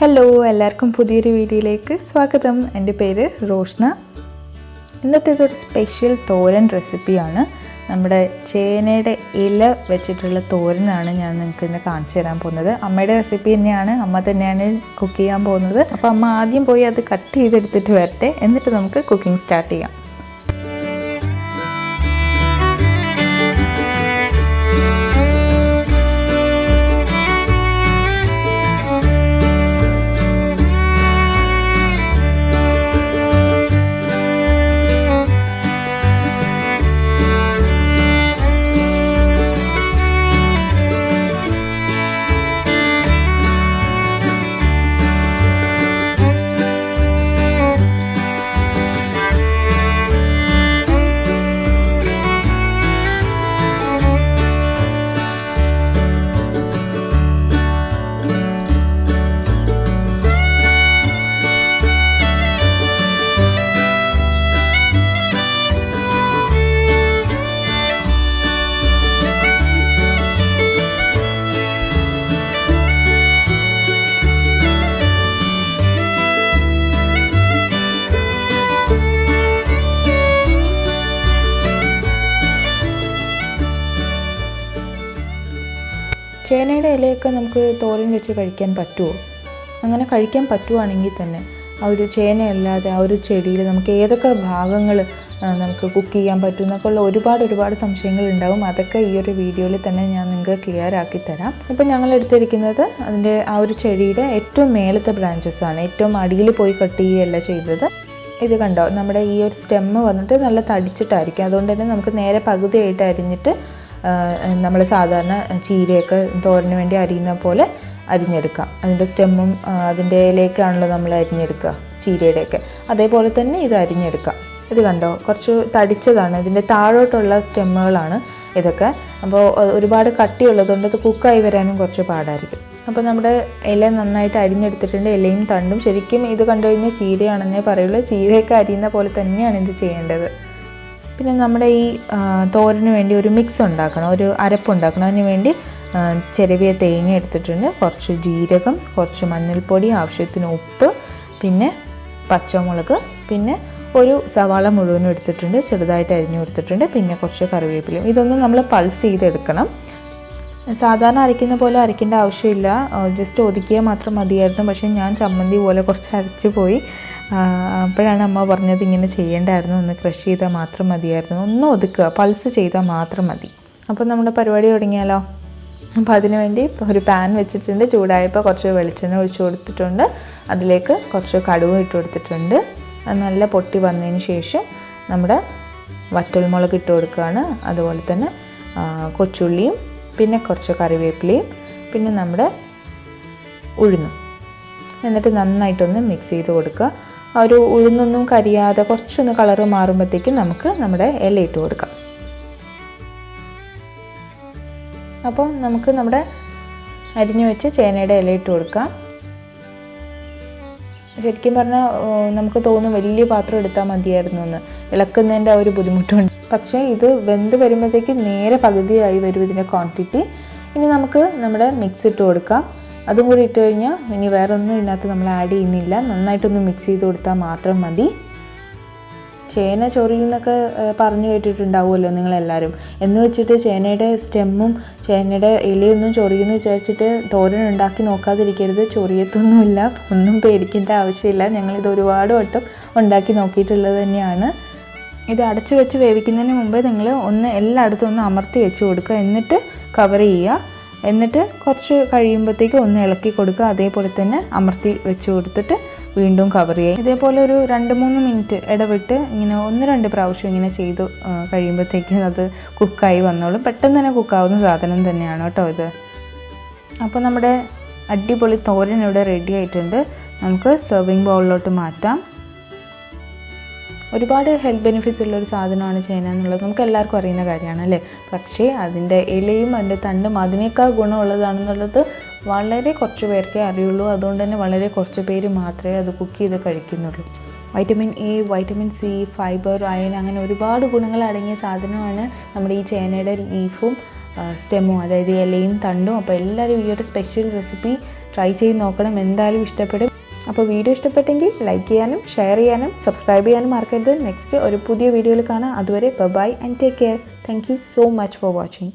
Hello, എല്ലാവർക്കും പുതിയൊരു വീഡിയോയിലേക്ക് സ്വാഗതം. എൻ്റെ പേര് റോഷ്ന. ഇന്നത്തേതൊരു സ്പെഷ്യൽ തോരൻ റെസിപ്പിയാണ്. നമ്മുടെ ചേനയുടെ ഇല വെച്ചിട്ടുള്ള തോരനാണ് ഞാൻ നിങ്ങൾക്ക് ഇന്ന് കാണിച്ചു തരാൻ പോകുന്നത്. അമ്മയുടെ റെസിപ്പി തന്നെയാണ്, അമ്മ തന്നെയാണ് കുക്ക് ചെയ്യാൻ പോകുന്നത്. അപ്പോൾ അമ്മ ആദ്യം പോയി അത് കട്ട് ചെയ്തെടുത്തിട്ട് വരട്ടെ, എന്നിട്ട് നമുക്ക് കുക്കിംഗ് സ്റ്റാർട്ട് ചെയ്യാം. ചേനയുടെ ഇലയൊക്കെ നമുക്ക് തോരൻ വെച്ച് കഴിക്കാൻ പറ്റുമോ? അങ്ങനെ കഴിക്കാൻ പറ്റുവാണെങ്കിൽ തന്നെ ആ ഒരു ചേന അല്ലാതെ ആ ഒരു ചെടിയിൽ നമുക്ക് ഏതൊക്കെ ഭാഗങ്ങൾ നമുക്ക് കുക്ക് ചെയ്യാൻ പറ്റും എന്നൊക്കെയുള്ള ഒരുപാട് സംശയങ്ങളുണ്ടാവും. അതൊക്കെ ഈ ഒരു വീഡിയോയിൽ തന്നെ ഞാൻ നിങ്ങൾക്ക് ക്ലിയർ ആക്കി തരാം. ഇപ്പം ഞങ്ങൾ എടുത്തിരിക്കുന്നത് അതിൻ്റെ ആ ഒരു ചെടിയുടെ ഏറ്റവും മേലത്തെ ബ്രാഞ്ചസാണ്. ഏറ്റവും അടിയിൽ പോയി കട്ട് ചെയ്യുകയല്ല ചെയ്തത്. ഇത് കണ്ടോ, നമ്മുടെ ഈ ഒരു സ്റ്റെമ്മ് വന്നിട്ട് നല്ല തടിച്ചിട്ടായിരിക്കും. അതുകൊണ്ട് തന്നെ നമുക്ക് നേരെ പകുതിയായിട്ട് അരിഞ്ഞിട്ട് നമ്മൾ സാധാരണ ചീരയൊക്കെ തോരന് വേണ്ടി അരിയുന്ന പോലെ അരിഞ്ഞെടുക്കാം. അതിൻ്റെ സ്റ്റെമ്മും അതിൻ്റെ ഇലയൊക്കെയാണല്ലോ നമ്മൾ അരിഞ്ഞെടുക്കുക, ചീരയുടെയൊക്കെ. അതേപോലെ തന്നെ ഇത് അരിഞ്ഞെടുക്കാം. ഇത് കണ്ടോ, കുറച്ച് തടിച്ചതാണ്. ഇതിൻ്റെ താഴോട്ടുള്ള സ്റ്റെമ്മുകളാണ് ഇതൊക്കെ. അപ്പോൾ ഒരുപാട് കട്ടിയുള്ളതുകൊണ്ട് ഇത് കുക്കായി വരാനും കുറച്ച് പാടായിരിക്കും. അപ്പോൾ നമ്മുടെ ഇല നന്നായിട്ട് അരിഞ്ഞെടുത്തിട്ടുണ്ട്. ഇലയും തണ്ടും ശരിക്കും ഇത് കണ്ടു കഴിഞ്ഞാൽ ചീരയാണെന്നേ പറയുള്ളൂ. ചീരയൊക്കെ അരിയുന്ന പോലെ തന്നെയാണ് ഇത് ചെയ്യേണ്ടത്. പിന്നെ നമ്മുടെ ഈ തോരന് വേണ്ടി ഒരു മിക്സ് ഉണ്ടാക്കണം, ഒരു അരപ്പുണ്ടാക്കണം. അതിന് വേണ്ടി ചെറിയ തേങ്ങ എടുത്തിട്ടുണ്ട്, കുറച്ച് ജീരകം, കുറച്ച് മഞ്ഞൾപ്പൊടി, ആവശ്യത്തിന് ഉപ്പ്, പിന്നെ പച്ചമുളക്, പിന്നെ ഒരു സവാള മുഴുവനും എടുത്തിട്ടുണ്ട്, ചെറുതായിട്ട് അരിഞ്ഞു കൊടുത്തിട്ടുണ്ട്, പിന്നെ കുറച്ച് കറിവേപ്പിലയും. ഇതൊന്നും നമ്മൾ പൾസ് ചെയ്തെടുക്കണം. സാധാരണ അരയ്ക്കുന്ന പോലെ അരയ്ക്കേണ്ട ആവശ്യമില്ല, ജസ്റ്റ് ഒതുക്കിയാൽ മാത്രം മതിയായിരുന്നു. പക്ഷേ ഞാൻ ചമ്മന്തി പോലെ കുറച്ച് അരച്ചു പോയി. അപ്പോഴാണ് അമ്മ പറഞ്ഞത് ഇങ്ങനെ ചെയ്യേണ്ടായിരുന്നു, ഒന്ന് ക്രഷ് ചെയ്താൽ മാത്രം മതിയായിരുന്നു, ഒന്ന് ഒതുക്കുക, പൾസ് ചെയ്താൽ മാത്രം മതി. അപ്പോൾ നമ്മുടെ പരിപാടി തുടങ്ങിയാലോ? അപ്പോൾ അതിന് വേണ്ടി ഒരു പാൻ വെച്ചിട്ടുണ്ട്. ചൂടായപ്പോൾ കുറച്ച് വെളിച്ചെണ്ണ ഒഴിച്ച് കൊടുത്തിട്ടുണ്ട്. അതിലേക്ക് കുറച്ച് കടുക് ഇട്ട് കൊടുത്തിട്ടുണ്ട്. അത് നല്ല പൊട്ടി വന്നതിന് ശേഷം നമ്മുടെ വറ്റൽമുളക് ഇട്ട് കൊടുക്കുകയാണ്. അതുപോലെ തന്നെ കൊച്ചുള്ളിയും, പിന്നെ കുറച്ച് കറിവേപ്പിലയും, പിന്നെ നമ്മുടെ ഉഴുന്നും. എന്നിട്ട് നന്നായിട്ടൊന്ന് മിക്സ് ചെയ്ത് കൊടുക്കുക. ആ ഒരു ഉഴുന്നൊന്നും കരിയാതെ കുറച്ചൊന്ന് കളറ് മാറുമ്പോഴത്തേക്കും നമുക്ക് നമ്മുടെ ഇല ഇട്ട് കൊടുക്കാം. അപ്പോൾ നമുക്ക് നമ്മുടെ അരിഞ്ഞു വെച്ച് ചേനയുടെ ഇല ഇട്ട് കൊടുക്കാം. ശരിക്കും പറഞ്ഞാൽ നമുക്ക് തോന്നും വലിയ പാത്രം എടുത്താൽ മതിയായിരുന്നു എന്ന്, ഇളക്കുന്നതിൻ്റെ ആ ഒരു ബുദ്ധിമുട്ടുണ്ട്. പക്ഷേ ഇത് വെന്ത് വരുമ്പോഴത്തേക്ക് നേരെ പകുതിയായി വരും ഇതിൻ്റെ ക്വാണ്ടിറ്റി. ഇനി നമുക്ക് നമ്മുടെ മിക്സ് ഇട്ട് കൊടുക്കാം. അതും കൂടി ഇട്ട് കഴിഞ്ഞാൽ ഇനി വേറെ ഒന്നും ഇതിനകത്ത് നമ്മൾ ആഡ് ചെയ്യുന്നില്ല. നന്നായിട്ടൊന്ന് മിക്സ് ചെയ്ത് കൊടുത്താൽ മാത്രം മതി. ചേന ചൊറിയെന്നൊക്കെ പറഞ്ഞു കേട്ടിട്ടുണ്ടാവുമല്ലോ നിങ്ങളെല്ലാവരും. എന്ന് വെച്ചിട്ട് ചേനയുടെ സ്റ്റെമ്മും ചേനയുടെ ഇലയൊന്നും ചൊറിയെന്ന് വിചാരിച്ചിട്ട് തോരൻ ഉണ്ടാക്കി നോക്കാതിരിക്കരുത്. ചൊറിയത്തൊന്നുമില്ല, ഒന്നും പേടിക്കേണ്ട ആവശ്യമില്ല. ഞങ്ങളിത് ഒരുപാട് വട്ടം ഉണ്ടാക്കി നോക്കിയിട്ടുള്ളത് തന്നെയാണ്. ഇത് അടച്ചു വെച്ച് വേവിക്കുന്നതിന് മുമ്പേ നിങ്ങൾ ഒന്ന് എല്ലായിടത്തും ഒന്ന് അമർത്തി വെച്ച് കൊടുക്കുക, എന്നിട്ട് കവർ ചെയ്യുക. എന്നിട്ട് കുറച്ച് കഴിയുമ്പോഴത്തേക്ക് ഒന്ന് ഇളക്കി കൊടുക്കുക. അതേപോലെ തന്നെ അമർത്തി വെച്ച് കൊടുത്തിട്ട് വീണ്ടും കവർ ചെയ്യുക. ഇതേപോലെ ഒരു 2-3 മിനിറ്റ് ഇടവിട്ട് ഇങ്ങനെ 1-2 പ്രാവശ്യം ഇങ്ങനെ ചെയ്ത് കഴിയുമ്പോഴത്തേക്കും അത് കുക്കായി വന്നോളും. പെട്ടെന്ന് തന്നെ കുക്കാവുന്ന സാധനം തന്നെയാണ് കേട്ടോ ഇത്. അപ്പോൾ നമ്മുടെ അടിപൊളി തോരൻ ഇവിടെ റെഡി ആയിട്ടുണ്ട്. നമുക്ക് സെർവിങ് ബൗളിലോട്ട് മാറ്റാം. ഒരുപാട് ഹെൽത്ത് ബെനിഫിറ്റ്സ് ഉള്ളൊരു സാധനമാണ് ചേന എന്നുള്ളത് നമുക്ക് എല്ലാവർക്കും അറിയുന്ന കാര്യമാണ് അല്ലേ. പക്ഷേ അതിൻ്റെ ഇലയും അതിൻ്റെ തണ്ടും അതിനേക്കാൾ ഗുണമുള്ളതാണെന്നുള്ളത് വളരെ കുറച്ച് പേർക്കേ അറിയുള്ളൂ. അതുകൊണ്ട് തന്നെ വളരെ കുറച്ച് പേര് മാത്രമേ അത് കുക്ക് ചെയ്ത് കഴിക്കുന്നുള്ളൂ. Vitamin A, vitamin C, fibre, iron, അങ്ങനെ ഒരുപാട് ഗുണങ്ങൾ അടങ്ങിയ സാധനമാണ് നമ്മുടെ ഈ ചേനയുടെ ലീഫും സ്റ്റെമ്മും, അതായത് ഇലയും തണ്ടും. അപ്പോൾ എല്ലാവരും ഈ ഒരു സ്പെഷ്യൽ റെസിപ്പി ട്രൈ ചെയ്ത് നോക്കണം, എന്തായാലും ഇഷ്ടപ്പെടും. അപ്പോൾ വീഡിയോ ഇഷ്ടപ്പെട്ടെങ്കിൽ ലൈക്ക് ചെയ്യാനും ഷെയർ ചെയ്യാനും സബ്സ്ക്രൈബ് ചെയ്യാനും മറക്കരുത്. നെക്സ്റ്റ് ഒരു പുതിയ വീഡിയോയിൽ കാണാം. അതുവരെ bye and take care. Thank you so much for watching.